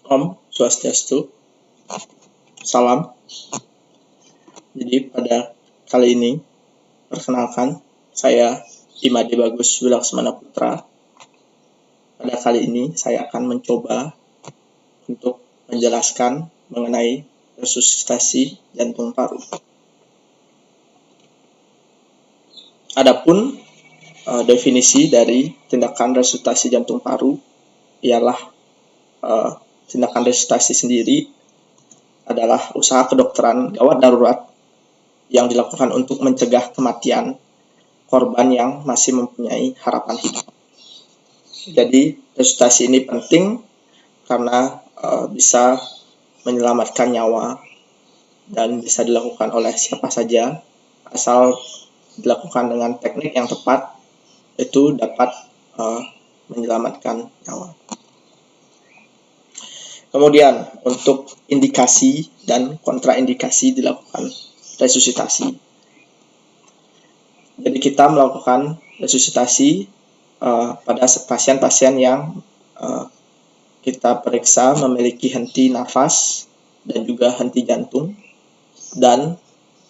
Om Swastiastu, salam. Jadi pada kali ini, perkenalkan, saya Imade Bagus Wilaksmana Putra. Pada kali ini saya akan mencoba untuk menjelaskan mengenai resusitasi jantung paru. Adapun definisi dari tindakan resusitasi jantung paru ialah tindakan resusitasi sendiri adalah usaha kedokteran gawat darurat yang dilakukan untuk mencegah kematian korban yang masih mempunyai harapan hidup. Jadi resusitasi ini penting karena bisa menyelamatkan nyawa dan bisa dilakukan oleh siapa saja asal dilakukan dengan teknik yang tepat, itu dapat menyelamatkan nyawa. Kemudian untuk indikasi dan kontraindikasi dilakukan resusitasi. Jadi kita melakukan resusitasi pada pasien-pasien yang kita periksa memiliki henti nafas dan juga henti jantung, dan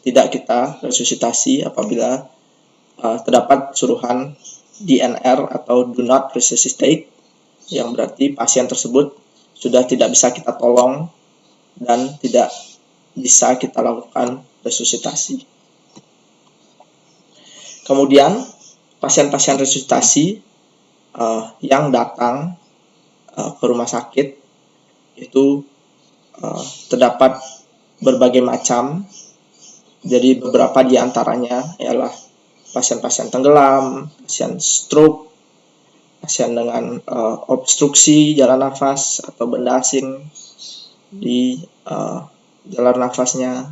tidak kita resusitasi apabila terdapat suruhan DNR atau do not resuscitate, yang berarti pasien tersebut sudah tidak bisa kita tolong dan tidak bisa kita lakukan resusitasi. Kemudian pasien-pasien resusitasi yang datang ke rumah sakit itu terdapat berbagai macam. Jadi beberapa di antaranya ialah pasien-pasien tenggelam, pasien stroke, pasien dengan obstruksi jalan nafas atau benda asing di jalan nafasnya,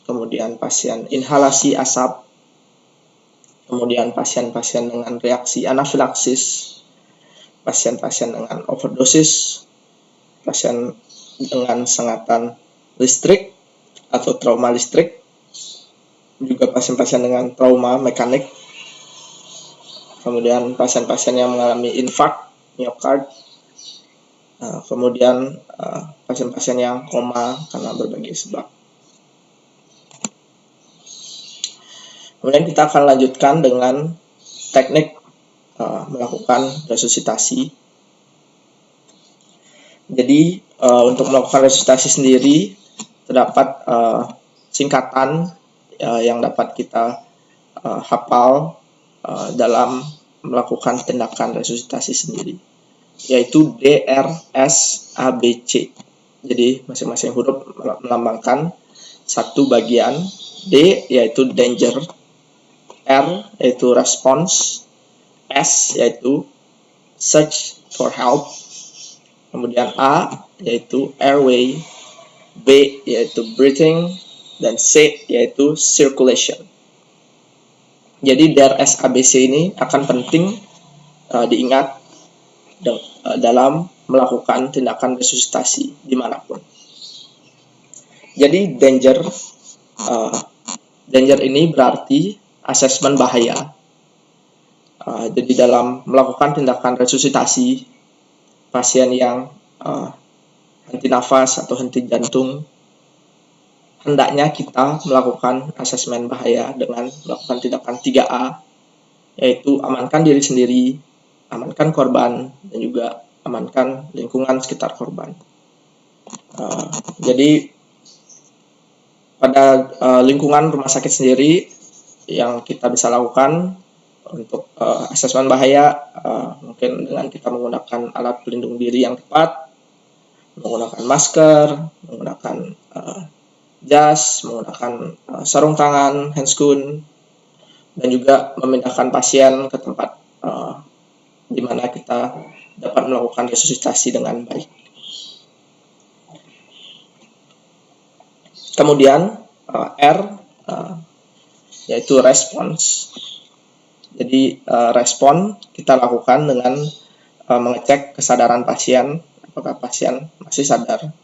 kemudian pasien inhalasi asap, kemudian pasien-pasien dengan reaksi anafilaksis, pasien-pasien dengan overdosis, pasien dengan sengatan listrik atau trauma listrik, juga pasien-pasien dengan trauma mekanik, kemudian pasien-pasien yang mengalami infark miokard, kemudian pasien-pasien yang koma karena berbagai sebab. Kemudian kita akan lanjutkan dengan teknik melakukan resusitasi. Jadi untuk melakukan resusitasi sendiri terdapat singkatan yang dapat kita hafal dalam melakukan tindakan resusitasi sendiri, yaitu DRSABC. Jadi masing-masing huruf melambangkan satu bagian. D yaitu danger, R yaitu response, S yaitu search for help, kemudian A yaitu airway, B yaitu breathing, dan C yaitu circulation. Jadi DRSABC ini akan penting diingat dalam melakukan tindakan resusitasi dimanapun. Jadi danger ini berarti asesmen bahaya. Jadi dalam melakukan tindakan resusitasi pasien yang henti nafas atau henti jantung, hendaknya kita melakukan asesmen bahaya dengan melakukan tindakan 3A, yaitu amankan diri sendiri, amankan korban, dan juga amankan lingkungan sekitar korban. Jadi pada lingkungan rumah sakit sendiri yang kita bisa lakukan untuk asesmen bahaya, mungkin dengan kita menggunakan alat pelindung diri yang tepat, menggunakan masker, menggunakan jas, menggunakan sarung tangan, handscoon, dan juga memindahkan pasien ke tempat di mana kita dapat melakukan resusitasi dengan baik. Kemudian R yaitu response. Jadi respon kita lakukan dengan mengecek kesadaran pasien, apakah pasien masih sadar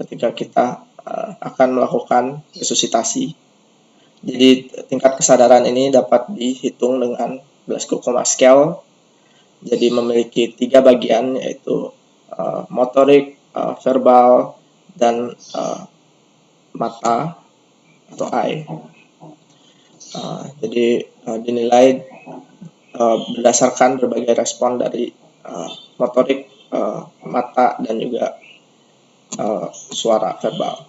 ketika kita akan melakukan resusitasi. Jadi tingkat kesadaran ini dapat dihitung dengan Glasgow Coma Scale. Jadi memiliki 3 bagian, yaitu motorik, verbal, dan mata atau eye. Jadi dinilai berdasarkan berbagai respon dari motorik mata dan juga suara verbal.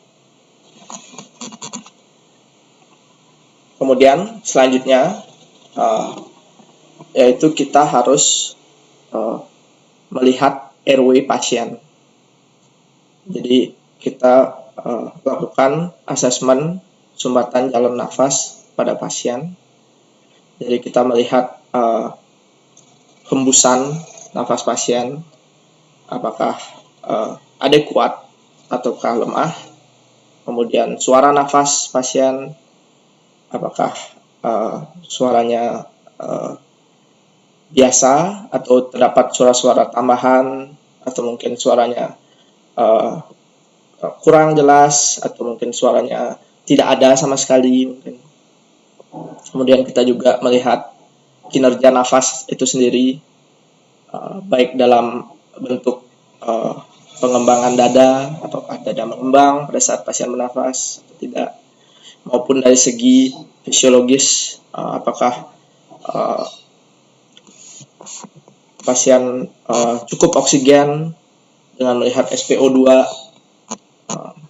Kemudian selanjutnya yaitu kita harus melihat airway pasien. Jadi kita lakukan asesmen sumbatan jalur nafas pada pasien. Jadi kita melihat hembusan nafas pasien, apakah adekuat ataukah lemah. Kemudian suara nafas pasien, apakah suaranya biasa atau terdapat suara-suara tambahan, atau mungkin suaranya kurang jelas, atau mungkin suaranya tidak ada sama sekali mungkin. Kemudian kita juga melihat kinerja nafas itu sendiri, baik dalam bentuk pengembangan dada, apakah dada mengembang pada saat pasien bernafas atau tidak, maupun dari segi fisiologis, apakah pasien cukup oksigen dengan melihat SpO2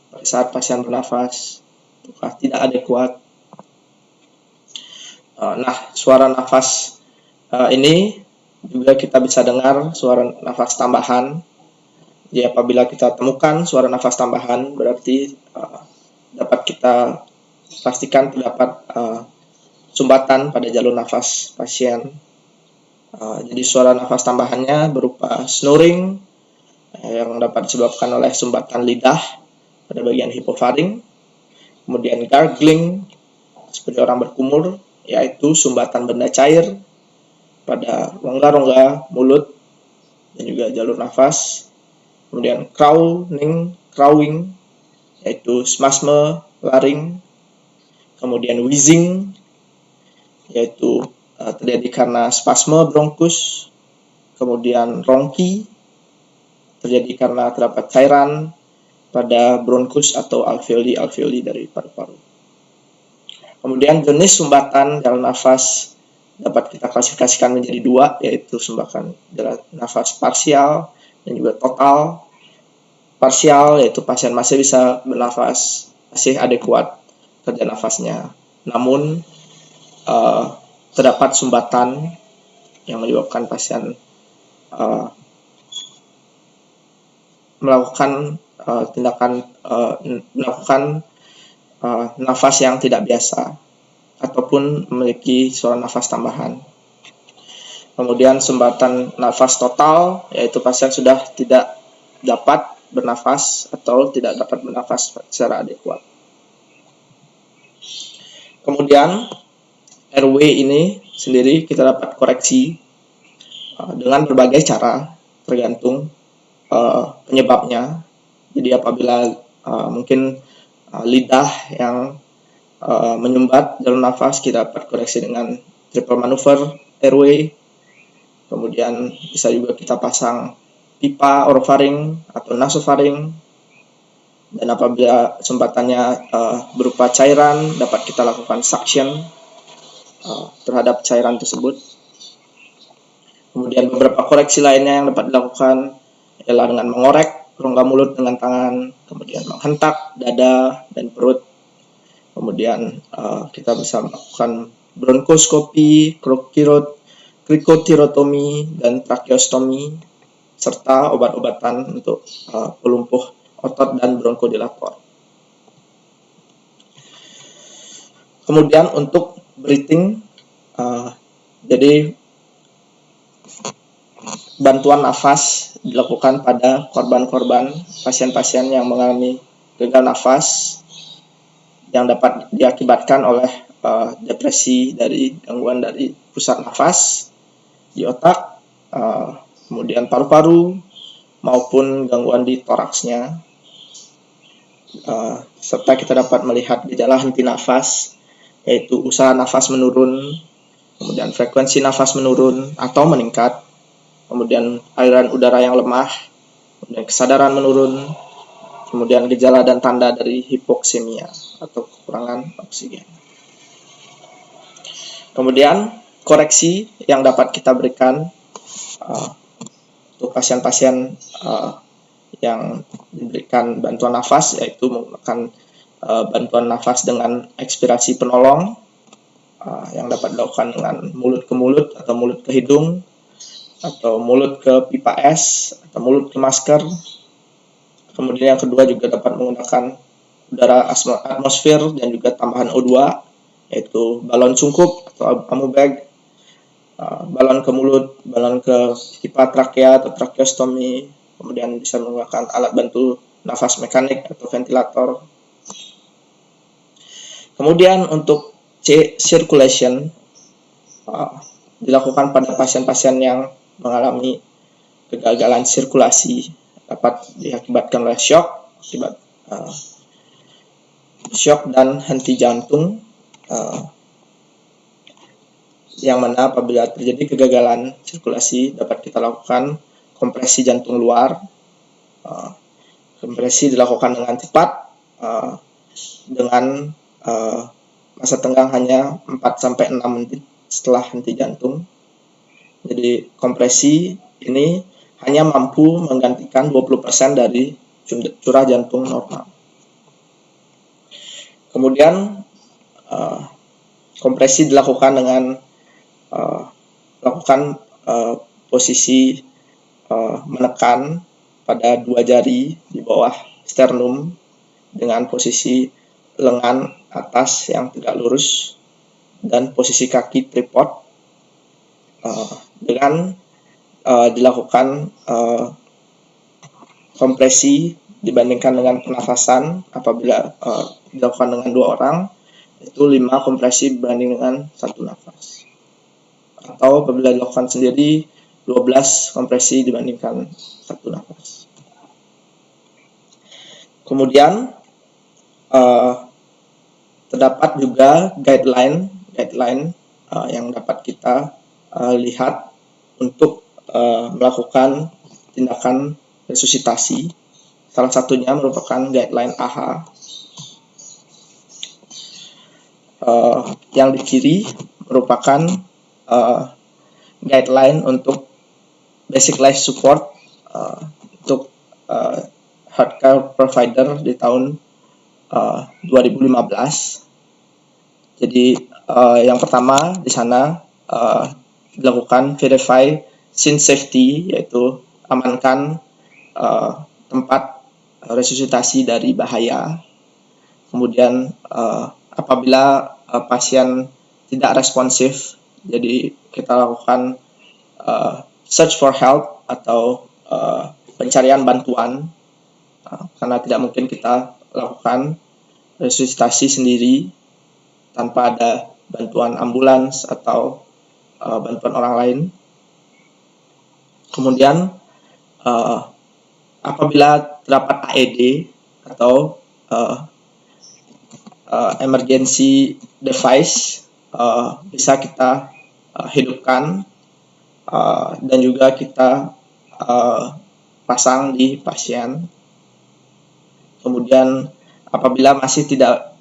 pada saat pasien bernafas, ataukah tidak adekuat. Nah, suara nafas ini juga kita bisa dengar suara nafas tambahan. Jadi apabila kita temukan suara nafas tambahan, berarti dapat kita pastikan terdapat sumbatan pada jalur nafas pasien. Jadi suara nafas tambahannya berupa snoring yang dapat disebabkan oleh sumbatan lidah pada bagian hipofaring, kemudian gargling seperti orang berkumur, yaitu sumbatan benda cair pada rongga-rongga mulut dan juga jalur nafas. Kemudian crowing, yaitu spasme laring. Kemudian wheezing, yaitu terjadi karena spasme bronkus. Kemudian ronki, terjadi karena terdapat cairan pada bronkus atau alveoli dari paru-paru. Kemudian jenis sumbatan jalur nafas dapat kita klasifikasikan menjadi dua, yaitu sumbatan jalur nafas parsial dan juga total. Parsial yaitu pasien masih bisa bernafas, masih adekuat kerja nafasnya, namun terdapat sumbatan yang menyebabkan pasien melakukan nafas yang tidak biasa ataupun memiliki suara nafas tambahan. Kemudian sumbatan nafas total, yaitu pasien sudah tidak dapat bernafas atau tidak dapat bernafas secara adekuat. Kemudian airway ini sendiri kita dapat koreksi dengan berbagai cara tergantung penyebabnya. Jadi apabila mungkin lidah yang menyumbat jalur nafas, kita dapat koreksi dengan triple maneuver airway. Kemudian bisa juga kita pasang pipa orofaring atau nasofaring. Dan apabila sumbatannya berupa cairan, dapat kita lakukan suction terhadap cairan tersebut. Kemudian beberapa koreksi lainnya yang dapat dilakukan ialah dengan mengorek rongga mulut dengan tangan, kemudian menghentak dada dan perut. Kemudian kita bisa melakukan bronkoskopi, krikotirotomi, dan tracheostomi, serta obat-obatan untuk pelumpuh otot dan bronkodilator. Kemudian untuk breathing, jadi bantuan nafas dilakukan pada korban-korban pasien-pasien yang mengalami gagal nafas yang dapat diakibatkan oleh depresi dari gangguan dari pusat nafas di otak, kemudian paru-paru maupun gangguan di toraksnya, serta kita dapat melihat gejala henti nafas, yaitu usaha nafas menurun, kemudian frekuensi nafas menurun atau meningkat, kemudian aliran udara yang lemah, kemudian kesadaran menurun, kemudian gejala dan tanda dari hipoksemia atau kekurangan oksigen. Kemudian koreksi yang dapat kita berikan untuk pasien-pasien yang diberikan bantuan nafas, yaitu menggunakan bantuan nafas dengan ekspirasi penolong yang dapat dilakukan dengan mulut ke mulut atau mulut ke hidung atau mulut ke pipa es atau mulut ke masker. Kemudian yang kedua juga dapat menggunakan udara atmosfer dan juga tambahan O2, yaitu balon sungkup atau amubag, balon ke mulut, balon ke pipa trakea atau tracheostomy, kemudian bisa menggunakan alat bantu nafas mekanik atau ventilator. Kemudian untuk circulation dilakukan pada pasien-pasien yang mengalami kegagalan sirkulasi, dapat diakibatkan oleh shock dan henti jantung, yang mana apabila terjadi kegagalan sirkulasi dapat kita lakukan kompresi jantung luar. Kompresi dilakukan dengan cepat dengan masa tenggang hanya 4-6 menit setelah henti jantung. Jadi kompresi ini hanya mampu menggantikan 20% dari curah jantung normal. Kemudian kompresi dilakukan dengan melakukan posisi menekan pada 2 jari di bawah sternum dengan posisi lengan atas yang tegak lurus dan posisi kaki tripod, dengan dilakukan kompresi dibandingkan dengan pernafasan. Apabila dilakukan dengan 2 orang itu 5 kompresi berbanding dengan 1 nafas, atau apabila dilakukan sendiri 12 kompresi dibandingkan 1 nafas. Kemudian terdapat juga guideline yang dapat kita lihat untuk melakukan tindakan resusitasi. Salah satunya merupakan guideline AHA. Yang di kiri merupakan guideline untuk basic life support untuk healthcare provider di tahun 2015. Jadi yang pertama di sana dilakukan verify scene safety, yaitu amankan tempat resusitasi dari bahaya. Kemudian apabila pasien tidak responsif, jadi kita lakukan search for help atau pencarian bantuan, karena tidak mungkin kita lakukan resusitasi sendiri tanpa ada bantuan ambulans atau bantuan orang lain. Kemudian apabila terdapat AED atau emergency device, bisa kita hidupkan dan juga kita pasang di pasien. Kemudian apabila masih tidak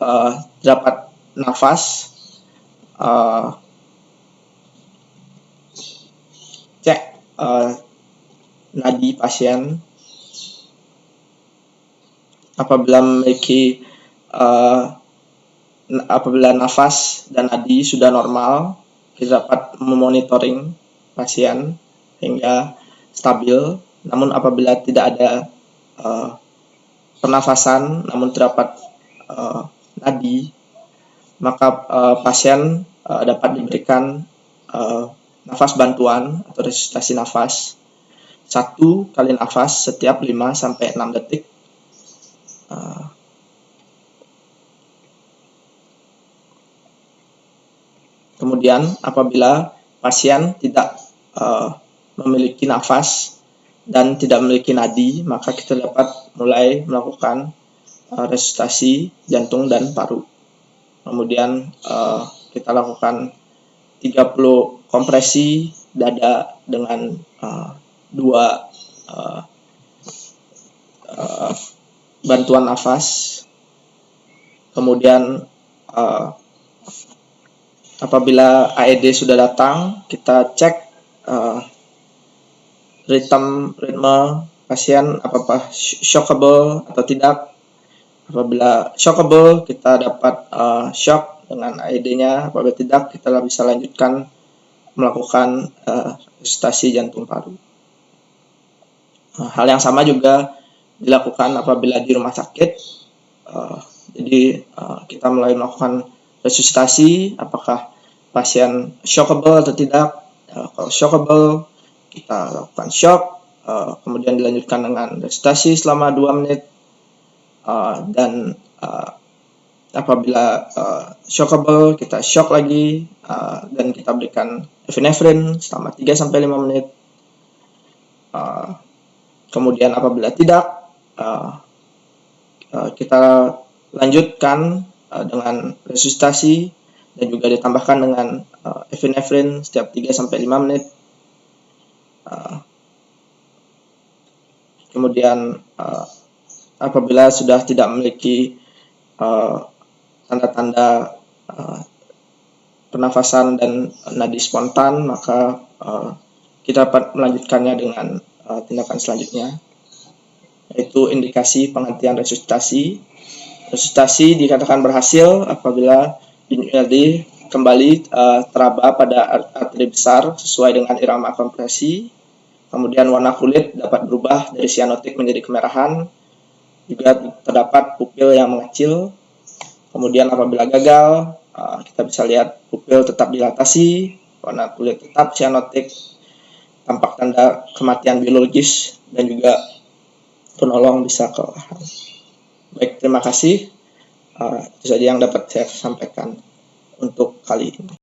dapat nafas, cek nadi pasien. Apabila nafas dan nadi sudah normal, kita dapat memonitoring pasien hingga stabil. Namun apabila tidak ada pernafasan namun terdapat nadi, maka pasien dapat diberikan nafas bantuan atau resusitasi nafas 1 kali nafas setiap 5-6 detik. Kemudian apabila pasien tidak memiliki nafas dan tidak memiliki nadi, maka kita dapat mulai melakukan resusitasi jantung dan paru. Kemudian kita lakukan 30 kompresi dada dengan 2 bantuan nafas. Kemudian apabila AED sudah datang, kita cek ritme pasien apakah shockable atau tidak. Apabila shockable, kita dapat shock dengan AED-nya. Apabila tidak, kita bisa lanjutkan melakukan resusitasi jantung paru. Hal yang sama juga dilakukan apabila di rumah sakit. Jadi kita mulai melakukan resusitasi, apakah pasien shockable atau tidak. Kalau shockable, kita lakukan shock, kemudian dilanjutkan dengan resusitasi selama 2 menit. Dan apabila shockable, kita shock lagi, dan kita berikan epinefrin selama 3-5 menit. Kemudian apabila tidak, kita lanjutkan dengan resusitasi dan juga ditambahkan dengan epinefrin setiap 3-5 menit. Kemudian apabila sudah tidak memiliki tanda-tanda pernafasan dan nadi spontan, maka kita dapat melanjutkannya dengan tindakan selanjutnya, yaitu indikasi penghentian resusitasi. Resusitasi dikatakan berhasil apabila denyut kembali teraba pada arteri besar sesuai dengan irama kompresi. Kemudian warna kulit dapat berubah dari sianotik menjadi kemerahan. Juga terdapat pupil yang mengecil. Kemudian apabila gagal, kita bisa lihat pupil tetap dilatasi, warna kulit tetap sianotik, tampak tanda kematian biologis, dan juga penolong bisa kelelahan. Baik, terima kasih. Itu saja yang dapat saya sampaikan untuk kali ini.